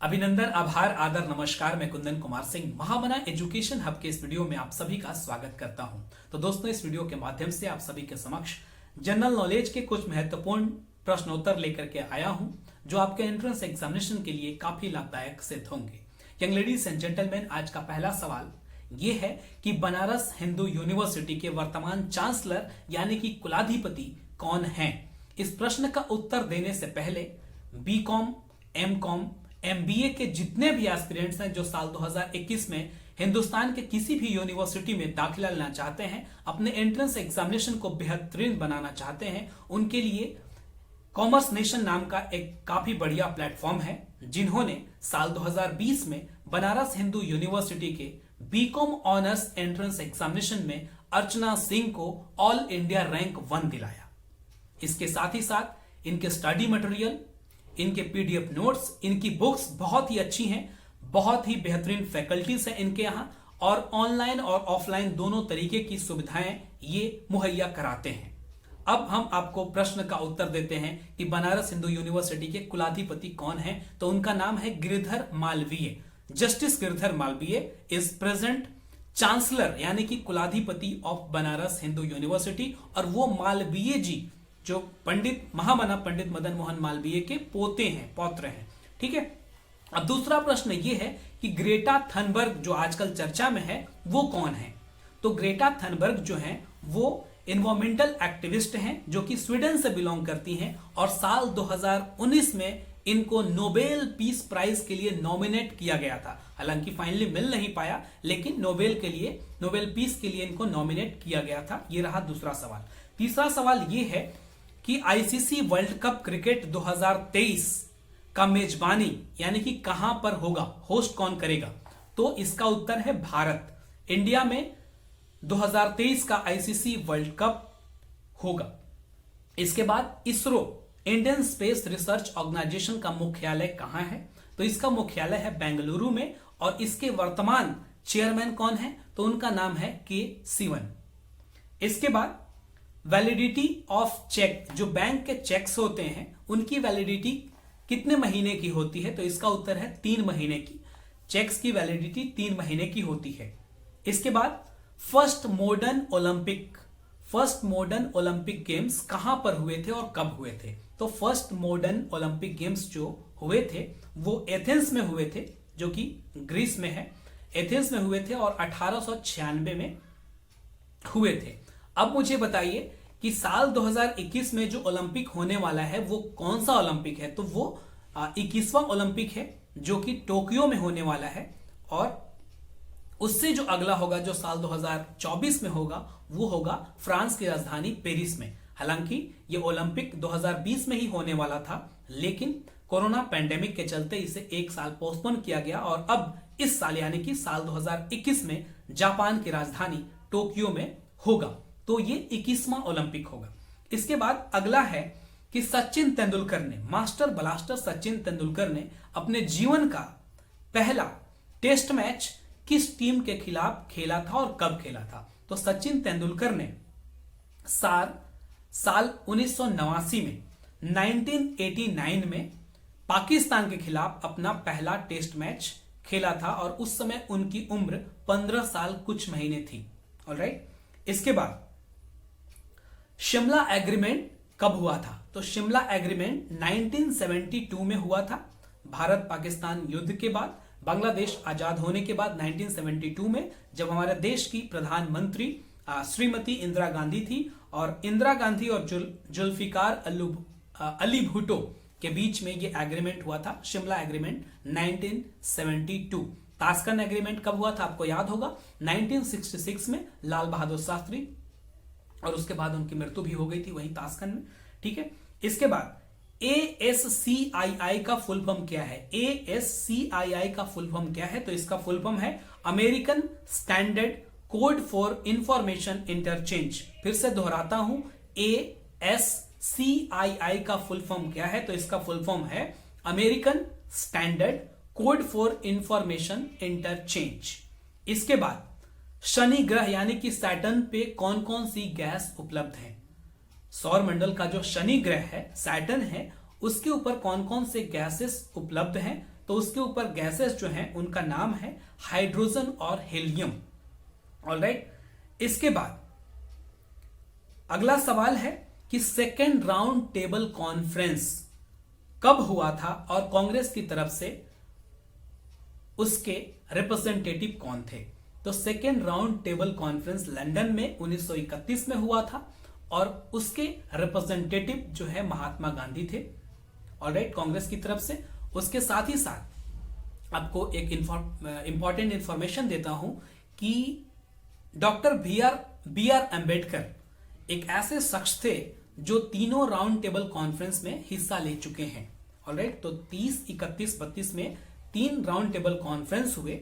अभिनंदन, आभार, आदर, नमस्कार। मैं कुंदन कुमार सिंह महामना एजुकेशन हब के इस वीडियो में आप सभी का स्वागत करता हूं। तो दोस्तों, इस वीडियो के माध्यम से आप सभी के समक्ष जनरल नॉलेज के कुछ महत्वपूर्ण प्रश्नोत्तर लेकर के आया हूं, जो आपके एंट्रेंस एग्जामिनेशन के लिए काफी लाभदायक सिद्ध होंगे। यंग लेडीज एंड जेंटलमैन, आज का पहला सवाल ये है कि बनारस हिंदू यूनिवर्सिटी के वर्तमान चांसलर यानी कि कुलाधिपति कौन हैं? इस प्रश्न का उत्तर देने से पहले बीकॉम, एमकॉम, एमबीए के जितने भी एस्पिरेंट्स हैं जो साल 2021 में हिंदुस्तान के किसी भी यूनिवर्सिटी में दाखिला लेना चाहते हैं, अपने एंट्रेंस एग्जामिनेशन को बेहतरीन बनाना चाहते हैं, उनके लिए कॉमर्स नेशन नाम का एक काफी बढ़िया प्लेटफॉर्म है, जिन्होंने साल 2020 में बनारस हिंदू यूनिवर्सिटी के बीकॉम ऑनर्स एंट्रेंस एग्जामिनेशन में अर्चना सिंह को ऑल इंडिया रैंक 1 दिलाया। इसके साथ ही साथ इनके स्टडी मटेरियल, इनके पीडीएफ नोट्स, इनकी बुक्स बहुत ही अच्छी हैं, बहुत ही बेहतरीन फैकल्टीज हैं इनके यहां, और ऑनलाइन और ऑफलाइन दोनों तरीके की सुविधाएं ये मुहैया कराते हैं। अब हम आपको प्रश्न का उत्तर देते हैं कि बनारस हिंदू यूनिवर्सिटी के कुलाधिपति कौन हैं। तो उनका नाम है Giridhar Malviya. Justice Giridhar Malviya is present chancellor यानी कि कुलाधिपति ऑफ बनारस हिंदू यूनिवर्सिटी, और वो मालवीय जी जो महामना पंडित मदन मोहन मालवीय के पोते हैं, पौत्र हैं। ठीक है। अब दूसरा प्रश्न ये है कि ग्रेटा थनबर्ग जो आजकल चर्चा में है वो कौन है? तो ग्रेटा थनबर्ग जो है वो एनवायरमेंटल एक्टिविस्ट हैं, जो कि स्वीडन से बिलोंग करती हैं, और साल 2019 में इनको नोबेल पीस प्राइज के लिए नॉमिनेट किया गया था। हालांकि फाइनली मिल नहीं पाया, लेकिन नोबेल पीस के लिए इनको नॉमिनेट किया गया था। ये रहा दूसरा सवाल। तीसरा सवाल ये है कि आईसीसी वर्ल्ड कप क्रिकेट 2023 का मेजबानी यानी कि कहां पर होगा, होस्ट कौन करेगा? तो इसका उत्तर है भारत। इंडिया में 2023 का आईसीसी वर्ल्ड कप होगा। इसके बाद ISRO, Indian space research organisation का मुख्यालय कहां है? तो इसका मुख्यालय है बेंगलुरु में, और इसके वर्तमान चेयरमैन कौन है? तो उनका नाम है के सिवन। इसके बाद वैलिडिटी ऑफ चेक, जो बैंक के चेक्स होते हैं उनकी वैलिडिटी कितने महीने की होती है? तो इसका उत्तर है 3 महीने की। चेक्स की वैलिडिटी 3 महीने की होती है। इसके बाद फर्स्ट मॉडर्न ओलंपिक गेम्स कहां पर हुए थे और कब हुए थे? तो फर्स्ट मॉडर्न ओलंपिक गेम्स जो हुए थे वो एथेंस में हुए थे, जो कि ग्रीस में है। एथेंस में हुए थे और 1896 में हुए थे। अब मुझे बताइए कि साल 2021 में जो ओलंपिक होने वाला है वो कौन सा ओलंपिक है? तो वो 21वां ओलंपिक है, जो कि टोक्यो में होने वाला है, और उससे जो अगला होगा, जो साल 2024 में होगा, वो होगा फ्रांस की राजधानी पेरिस में। हालांकि ये ओलंपिक 2020 में ही होने वाला था, लेकिन कोरोना पैंडेमिक के चलते इसे 1 साल पोस्टपोन किया गया, और अब इस साल यानी कि साल 2021 में जापान की राजधानी टोक्यो में होगा। तो ये 21वां ओलंपिक होगा। इसके बाद अगला है कि सचिन तेंदुलकर ने, मास्टर ब्लास्टर सचिन तेंदुलकर ने अपने जीवन का पहला टेस्ट मैच किस टीम के खिलाफ खेला था और कब खेला था? तो सचिन तेंदुलकर ने साल 1989 में 1989 में पाकिस्तान के खिलाफ अपना पहला टेस्ट मैच खेला था, और उस समय उनकी उम्र 15 साल कुछ महीने थी। ऑलराइट। इसके बाद शिमला एग्रीमेंट कब हुआ था? तो शिमला एग्रीमेंट 1972 में हुआ था। भारत पाकिस्तान युद्ध के बाद, बांग्लादेश आजाद होने के बाद 1972 में, जब हमारे देश की प्रधानमंत्री श्रीमती इंदिरा गांधी थी, और इंदिरा गांधी और जुल्फिकार अली भुट्टो के बीच में ये एग्रीमेंट हुआ था, शिमला एग्रीमेंट 1972। ताशकंद एग्रीमेंट कब हुआ था? आपको याद होगा, 1966 में, लाल बहादुर शास्त्री, और उसके बाद उनकी मृत्यु भी हो गई थी वहीं ताशकंद में। ठीक है। इसके बाद ASCII का फुल फॉर्म क्या है? ASCII का फुल फॉर्म क्या है? तो इसका फुल फॉर्म है American standard code for information interchange. फिर से दोहराता हूं, ASCII का फुल फॉर्म क्या है? तो इसका फुल फॉर्म है American standard code for information interchange. इसके बाद शनि ग्रह यानी कि सैटर्न पे कौन कौन सी गैस उपलब्ध है? सौर मंडल का जो शनि ग्रह है, सैटर्न है, उसके ऊपर कौन कौन से गैसेस उपलब्ध हैं? तो उसके ऊपर गैसेस जो हैं उनका नाम है हाइड्रोजन और हीलियम। ऑलराइट, इसके बाद अगला सवाल है कि सेकेंड राउंड टेबल कॉन्फ्रेंस कब हुआ था और कांग्रेस की तरफ से उसके रिप्रेजेंटेटिव कौन थे। तो second round table conference London में 1931 में हुआ था और उसके रिप्रेजेंटेटिव जो है महात्मा गांधी थे। ऑलराइट, कांग्रेस की तरफ से। उसके साथ ही साथ आपको एक इंपॉर्टेंट इंफॉर्मेशन देता हूं कि डॉक्टर बी आर अंबेडकर एक ऐसे शख्स थे जो तीनों राउंड टेबल कॉन्फ्रेंस में हिस्सा ले चुके हैं। ऑलराइट, तो 30, 31, 32 में 3 राउंड टेबल कॉन्फ्रेंस हुए।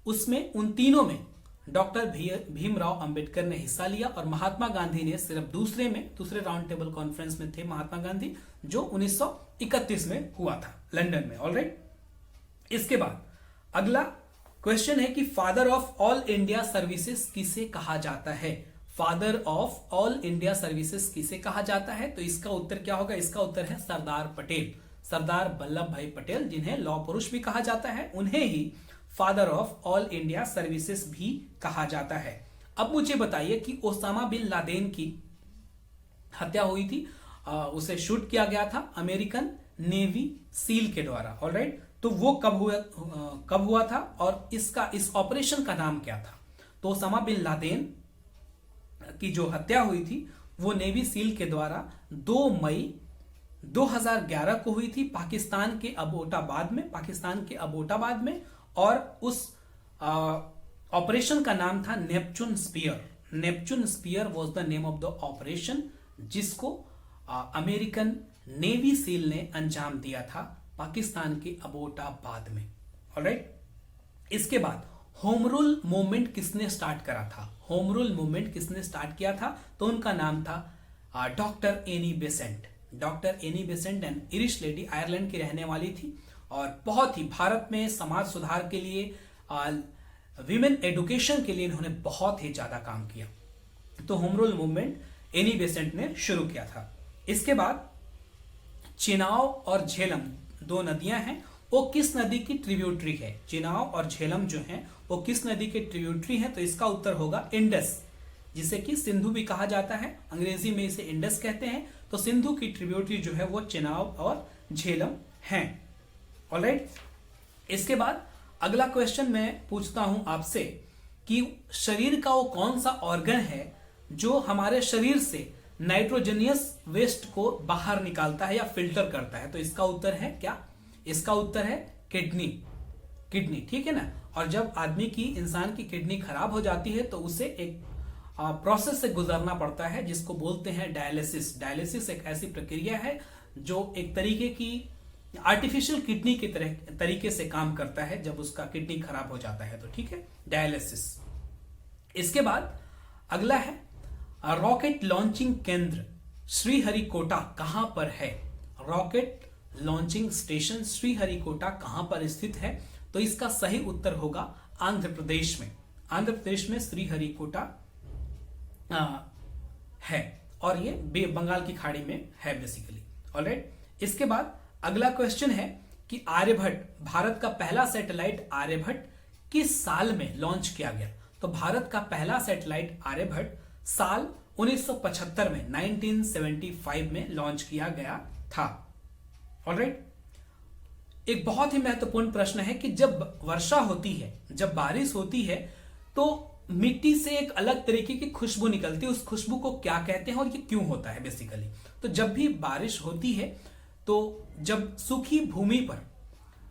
उसमें उन तीनों में डॉक्टर भीमराव अंबेडकर ने हिस्सा लिया और महात्मा गांधी ने सिर्फ दूसरे राउंड टेबल कॉन्फ्रेंस में थे महात्मा गांधी, जो 1931 में हुआ था लंदन में। ऑलराइट, इसके बाद अगला क्वेश्चन है कि father of all India services किसे कहा जाता है। Father of all India services किसे कहा जाता है, तो इसका उत्तर क्या होगा। इसका उत्तर है सरदार पटेल, सरदार वल्लभ भाई पटेल, जिन्हें लौह पुरुष भी कहा जाता है, उन्हें ही father of all India services भी कहा जाता है। अब मुझे बताइए कि ओसामा बिन लादेन की हत्या हुई थी, उसे शूट किया गया था अमेरिकन नेवी सील के द्वारा। ऑलराइट, तो वो कब हुआ था और इस ऑपरेशन का नाम क्या था। तो ओसामा बिन लादेन की जो हत्या हुई थी वो नेवी सील के द्वारा 2 मई 2011 को हुई थी पाकिस्तान के अबोटाबाद में, और उस ऑपरेशन का नाम था Neptune spear. Neptune spear was the name of the operation, जिसको अमेरिकन नेवी सील ने अंजाम दिया था पाकिस्तान के अबोटाबाद में। ऑलराइट, इसके बाद होम रूल मूवमेंट किसने स्टार्ट करा था। होम रूल मूवमेंट किसने स्टार्ट किया था, तो उनका नाम था doctor Annie Besant. Doctor Annie Besant and Irish lady, Ireland की रहने वाली थी और बहुत ही भारत में समाज सुधार के लिए, विमेन एडुकेशन के लिए इन्होंने बहुत ही ज्यादा काम किया। तो home rule movement Annie Besant ने शुरू किया था। इसके बाद चिनाव और झेलम 2 नदियां हैं, वो किस नदी की ट्रिब्यूटरी है। चिनाव और झेलम जो हैं वो किस नदी के ट्रिब्यूटरी हैं, तो इसका उत्तर होगा इंडस, जिसे कि सिंधु भी कहा जाता है, अंग्रेजी में इसे इंडस कहते हैं। तो सिंधु की ट्रिब्यूटरी जो है वो चिनाव और झेलम हैं। ऑलराइट, इसके बाद अगला क्वेश्चन मैं पूछता हूं आपसे कि शरीर का वो कौन सा ऑर्गन है जो हमारे शरीर से नाइट्रोजनियस वेस्ट को बाहर निकालता है या फिल्टर करता है। तो इसका उत्तर है क्या, इसका उत्तर है किडनी। किडनी, ठीक है ना। और जब आदमी की, इंसान की किडनी खराब हो जाती है तो उसे एक प्रोसेस से गुजरना पड़ता है जिसको बोलते हैं डायलिसिस। डायलिसिस एक ऐसी प्रक्रिया है जो एक तरीके की आर्टिफिशियल किडनी की तरीके से काम करता है जब उसका किडनी खराब हो जाता है, तो ठीक है, डायलिसिस। इसके बाद अगला है रॉकेट लॉन्चिंग केंद्र श्रीहरिकोटा कहां पर है। रॉकेट लॉन्चिंग स्टेशन श्रीहरिकोटा कहां पर स्थित है, तो इसका सही उत्तर होगा आंध्र प्रदेश में। आंध्र प्रदेश में श्रीहरिकोटा है और ये बंगाल की खाड़ी में है बेसिकली। ऑलराइट, इसके बाद अगला क्वेश्चन है कि आर्यभट्ट, भारत का पहला सैटेलाइट आर्यभट्ट किस साल में लॉन्च किया गया। तो भारत का पहला सैटेलाइट आर्यभट्ट साल 1975 में 1975 में लॉन्च किया गया था। ऑलराइट, एक बहुत ही महत्वपूर्ण प्रश्न है कि जब वर्षा होती है, जब बारिश होती है, तो मिट्टी से एक अलग तरीके की खुशबू निकलती है। उस खुशबू को क्या कहते हैं और ये क्यों होता है बेसिकली। तो जब भी बारिश होती है, तो जब सूखी भूमि पर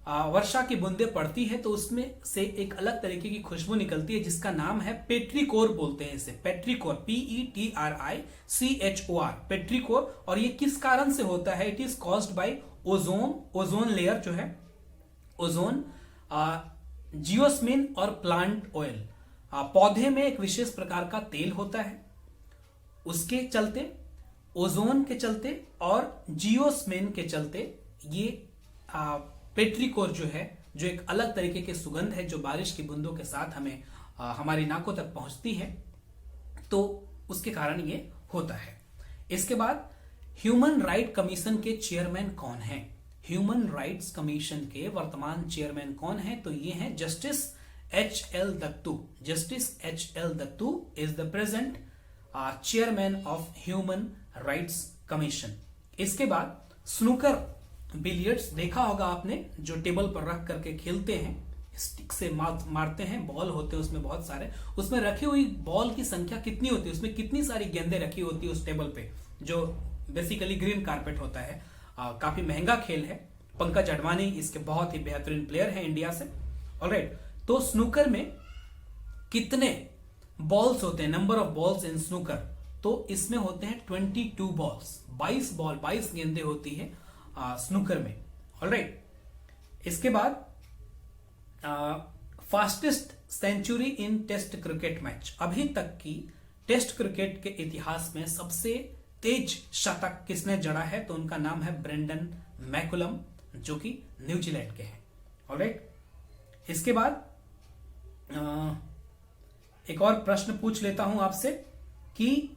वर्षा की बूंदें पड़ती है तो उसमें से एक अलग तरीके की खुशबू निकलती है जिसका नाम है पेट्रिकोर बोलते हैं इसे। पेट्रिकोर, PETRICHOR, पेट्रिकोर। और ये किस कारण से होता है, it is caused by ozone layer जो है, ओजोन, जियोस्मिन और प्लांट ऑयल। पौधे में एक विशेष प्रकार का तेल होता है, उसके चलते, ओजोन के चलते और जियोस्मिन के चलते ये पेट्रिकोर जो है, जो एक अलग तरीके की सुगंध है जो बारिश की बूंदों के साथ हमें हमारी नाकों तक पहुंचती है, तो उसके कारण ये होता है। इसके बाद ह्यूमन राइट कमीशन के चेयरमैन कौन है। ह्यूमन राइट्स कमीशन के वर्तमान चेयरमैन कौन है? तो ये हैं justice H.L. Dattu. Justice H.L. Dattu is the present chairman of human rights commission. इसके बाद स्नूकर बिलियर्ड्स देखा होगा आपने, जो टेबल पर रख करके खेलते हैं, स्टिक से मारते हैं, बॉल होते हैं उसमें बहुत सारे, उसमें रखी हुई बॉल की संख्या कितनी होती है, उसमें कितनी सारी गेंदें रखी होती है उस टेबल पे, जो बेसिकली ग्रीन कारपेट होता है। काफी महंगा खेल है। पंकज अडवाणी इसके बहुत ही बेहतरीन प्लेयर हैं इंडिया से। ऑलराइट, तो स्नूकर में कितने बॉल्स होते हैं, number of balls in snooker? तो इसमें होते हैं 22 बॉल्स, 22 गेंदें होती है स्नूकर में। ऑलराइट, इसके बाद फास्टेस्ट सेंचुरी इन टेस्ट क्रिकेट मैच। अभी तक की टेस्ट क्रिकेट के इतिहास में सबसे तेज शतक किसने जड़ा है? तो उनका नाम है ब्रेंडन मैकुलम, जो कि न्यूजीलैंड के हैं। ऑलराइट, इसके बाद एक और प्रश्न पूछ लेता हूं आपसे कि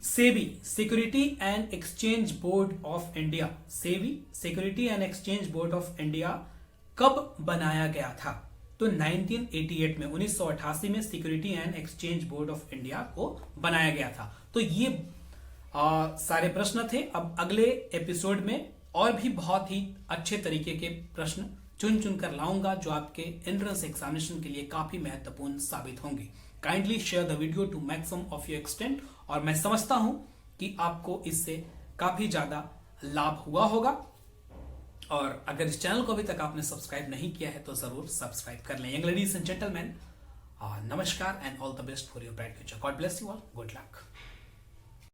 SEBI security and exchange board of India, SEBI security and exchange board of India कब बनाया गया था? तो 1988 में, 1988 में security and exchange board of India को बनाया गया था। तो ये सारे प्रश्न थे। अब अगले एपिसोड में और भी बहुत ही अच्छे तरीके के प्रश्न चुन चुन कर लाऊंगा, जो आपके एंट्रेंस एग्जामिनेशन के लिए काफी महत्वपूर्ण साबित होंगे। Kindly share the video to maximum of your extent, और मैं समझता हूं कि आपको इससे काफी ज्यादा लाभ हुआ होगा। और अगर इस चैनल को अभी तक आपने सब्सक्राइब नहीं किया है तो जरूर सब्सक्राइब कर लें। यंग लेडीज एंड जेंटलमैन, नमस्कार and all the best for your bright future. God bless you all, good luck.